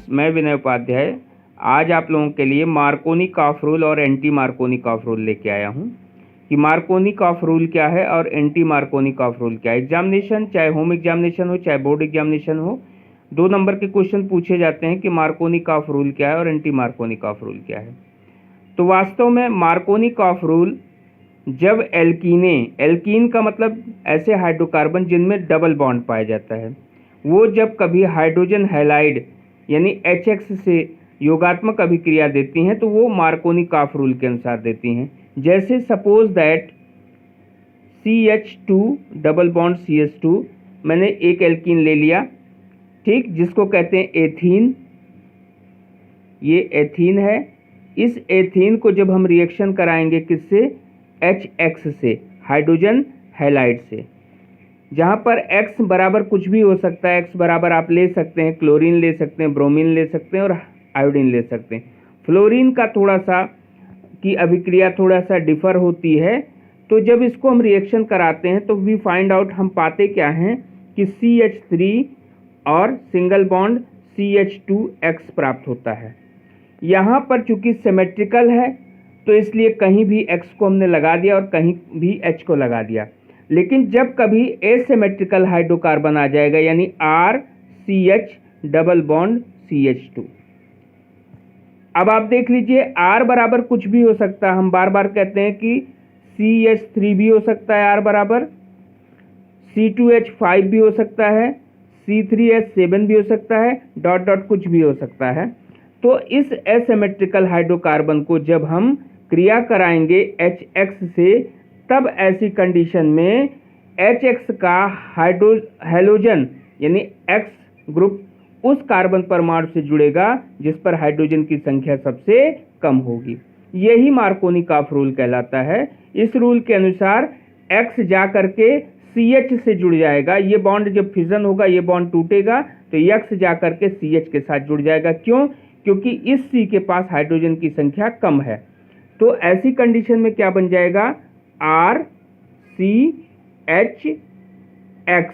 मैं विनय उपाध्याय आज आप लोगों के लिए मार्कोनी-कॉफ रूल और एंटी मार्कोनी-कॉफ रूल लेके आया हूँ कि मार्कोनी-कॉफ रूल क्या है और एंटी मार्कोनी-कॉफ रूल क्या है। एग्जामिनेशन चाहे होम एग्जामिनेशन हो चाहे बोर्ड एग्जामिनेशन हो, 2 नंबर के क्वेश्चन पूछे जाते हैं कि मार्कोनी-कॉफ रूल क्या है और एंटी मार्कोनी-कॉफ रूल क्या है। तो वास्तव में मार्कोनी-कॉफ रूल जब एल्कीन का मतलब ऐसे हाइड्रोकार्बन जिनमें डबल बॉन्ड पाया जाता है, वो जब कभी हाइड्रोजन हैलाइड यानी HX से योगात्मक अभिक्रिया देती हैं तो वो मार्कोनी-कॉफ रूल के अनुसार देती हैं। जैसे suppose that CH2 double bond CH2, मैंने एक एल्कीन ले लिया, ठीक, जिसको कहते हैं एथीन। ये एथीन है। इस एथीन को जब हम रिएक्शन कराएंगे किससे, HX से, हाइड्रोजन हैलाइड से, जहाँ पर X बराबर कुछ भी हो सकता है। X बराबर आप ले सकते हैं क्लोरीन ले सकते हैं, ब्रोमीन ले सकते हैं और आयोडीन ले सकते हैं। फ्लोरीन का थोड़ा सा की अभिक्रिया थोड़ा सा डिफर होती है। तो जब इसको हम रिएक्शन कराते हैं तो वी फाइंड आउट, हम पाते क्या हैं कि CH3 और सिंगल बॉन्ड CH2X प्राप्त होता है। यहाँ पर चूंकि सिमेट्रिकल है तो इसलिए कहीं भी X को हमने लगा दिया और कहीं भी H को लगा दिया। लेकिन जब कभी एसिमेट्रिकल हाइड्रोकार्बन आ जाएगा यानी RCH डबल बॉन्ड CH2, अब आप देख लीजिए R बराबर कुछ भी हो सकता है। हम बार बार कहते हैं कि CH3 भी हो सकता है R बराबर, C2H5 भी हो सकता है, C3H7 भी हो सकता है, डॉट डॉट कुछ भी हो सकता है। तो इस एसिमेट्रिकल हाइड्रोकार्बन को जब हम क्रिया कराएंगे HX से, तब ऐसी कंडीशन में HX का हैलोजन यानी X ग्रुप उस कार्बन परमाणु से जुड़ेगा जिस पर हाइड्रोजन की संख्या सबसे कम होगी। यही मार्कोनी-कॉफ रूल कहलाता है। इस रूल के अनुसार X जा करके CH से जुड़ जाएगा। ये बॉन्ड जब फिजन होगा, ये बॉन्ड टूटेगा तो X जा करके CH के साथ जुड़ जाएगा। क्यों? क्योंकि इस C के पास हाइड्रोजन की संख्या कम है। तो ऐसी कंडीशन में क्या बन जाएगा, RCHX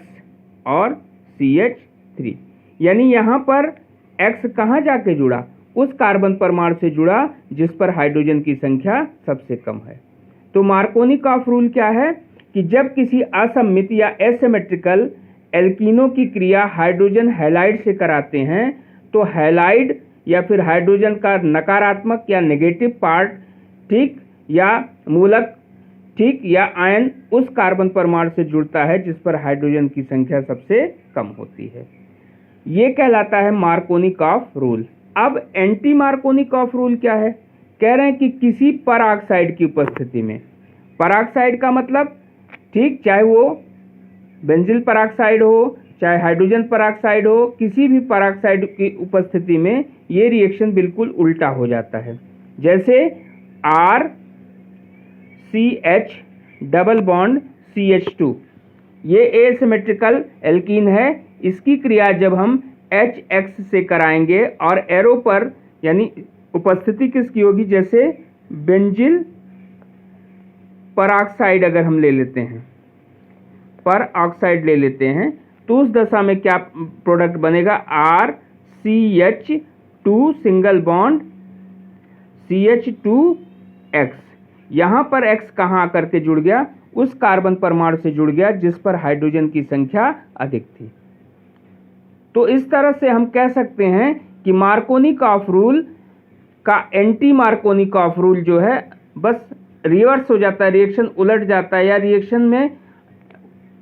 और CH3, यानी यहाँ पर X कहाँ जाके जुड़ा, उस कार्बन परमाणु से जुड़ा जिस पर हाइड्रोजन की संख्या सबसे कम है। तो मार्कोनी-कॉफ रूल क्या है कि जब किसी असममित या एसिमेट्रिकल एल्कीनों की क्रिया हाइड्रोजन हैलाइड से कराते हैं तो हैलाइड या फिर हाइड्रोजन का नकारात्मक या नेगेटिव पार्ट, ठीक, या मूलक, ठीक, या आयन उस कार्बन परमाणु से जुड़ता है जिस पर हाइड्रोजन की संख्या सबसे कम होती है। ये कहलाता है मार्कोनी-कॉफ रूल। अब एंटी मार्कोनी-कॉफ रूल क्या है? कह रहे हैं कि किसी पराऑक्साइड की उपस्थिति में, पराऑक्साइड का मतलब, ठीक, चाहे वो बेंजील पराऑक्साइड हो चाहे हाइड्रोजन पराऑक्साइड हो, किसी भी पराऑक्साइड की उपस्थिति में ये रिएक्शन बिल्कुल उल्टा हो जाता है। जैसे RCH डबल बॉन्ड CH2, ये एसिमेट्रिकल एल्कीन है। इसकी क्रिया जब हम HX से कराएंगे और एरो पर, यानी उपस्थिति किसकी होगी, जैसे बेंजील पराऑक्साइड अगर हम ले लेते हैं, पराऑक्साइड ले लेते हैं, तो उस दशा में क्या प्रोडक्ट बनेगा, RCH2 सिंगल बॉन्ड CH2X। यहाँ पर X कहाँ आकर के जुड़ गया, उस कार्बन परमाणु से जुड़ गया जिस पर हाइड्रोजन की संख्या अधिक थी। तो इस तरह से हम कह सकते हैं कि मार्कोनी-कॉफ रूल का एंटी मार्कोनी-कॉफ रूल जो है बस रिवर्स हो जाता है, रिएक्शन उलट जाता है, या रिएक्शन में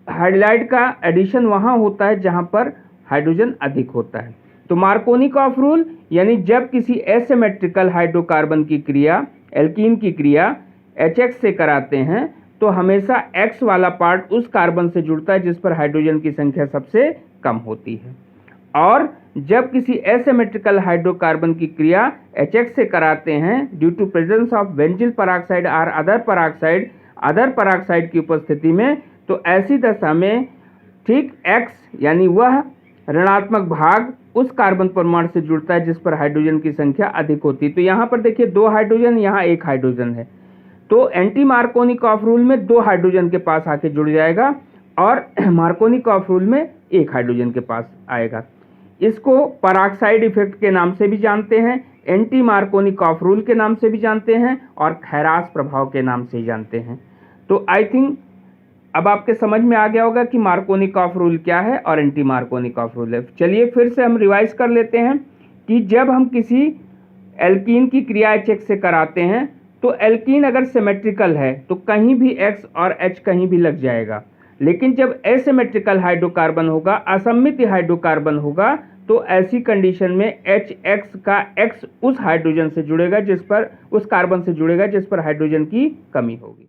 हाइड्राइड का एडिशन वहाँ होता है जहाँ पर हाइड्रोजन अधिक होता है। तो मार्कोनी-कॉफ रूल यानी जब किसी एसिमेट्रिकल हाइड्रोकार्बन की क्रिया, एल्कीन की क्रिया HX से कराते हैं तो हमेशा X वाला पार्ट उस कार्बन से जुड़ता है जिस पर हाइड्रोजन की संख्या सबसे कम होती है। और जब किसी एसिमेट्रिकल हाइड्रोकार्बन की क्रिया HX से कराते हैं due to presence of benzyl peroxide और अदर पराऑक्साइड की उपस्थिति में, तो ऐसी दशा में, ठीक, X यानी वह ऋणात्मक भाग उस कार्बन परमाणु से जुड़ता है जिस पर हाइड्रोजन की संख्या अधिक होती है। तो यहाँ पर देखिए 2 हाइड्रोजन, यहाँ 1 हाइड्रोजन है, तो एंटी मार्कोनी-कॉफ रूल में 2 हाइड्रोजन के पास आके जुड़ जाएगा और मार्कोनी-कॉफ रूल में 1 हाइड्रोजन के पास आएगा। इसको पराक्साइड इफेक्ट के नाम से भी जानते हैं, एंटी मार्कोनिकॉफ रूल के नाम से भी जानते हैं और खैरास प्रभाव के नाम से ही जानते हैं। तो आई थिंक अब आपके समझ में आ गया होगा कि मार्कोनिकॉफ रूल क्या है और एंटी मार्कोनिकॉफ रूल है। चलिए फिर से हम रिवाइज कर लेते हैं कि जब हम किसी एल्कीन की क्रिया HX से कराते हैं तो एल्कीन अगर सिमेट्रिकल है तो कहीं भी X और H कहीं भी लग जाएगा, लेकिन जब एसिमेट्रिकल हाइड्रोकार्बन होगा, असममित हाइड्रोकार्बन होगा, तो ऐसी कंडीशन में HX का X उस हाइड्रोजन से जुड़ेगा जिस पर, उस कार्बन से जुड़ेगा जिस पर हाइड्रोजन की कमी होगी।